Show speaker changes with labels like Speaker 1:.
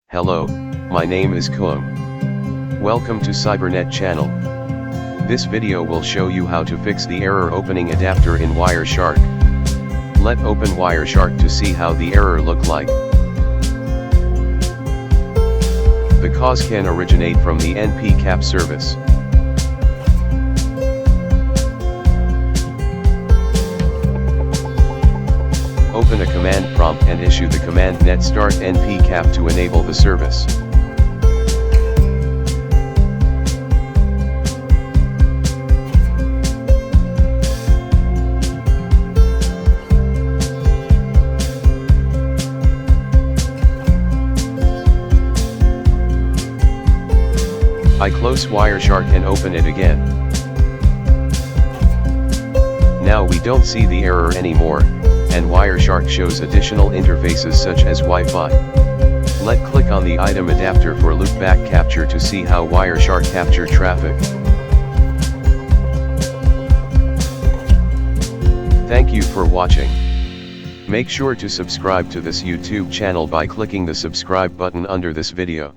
Speaker 1: Hello, my name is Kuang. Welcome to cyberNet channel. This video will show you how to fix the error opening adapter in Wireshark. Let's open Wireshark to see how the error look like. The cause can originate from the npcap service. Open a command prompt and issue the command net start npcap to enable the service. I close Wireshark and open it again. Now we don't see the error anymore, and Wireshark shows additional interfaces such as Wi-Fi. Let's click on the item adapter for loopback capture to see how Wireshark capture traffic. Thank you for watching. Make sure to subscribe to this YouTube channel by clicking the subscribe button under this video.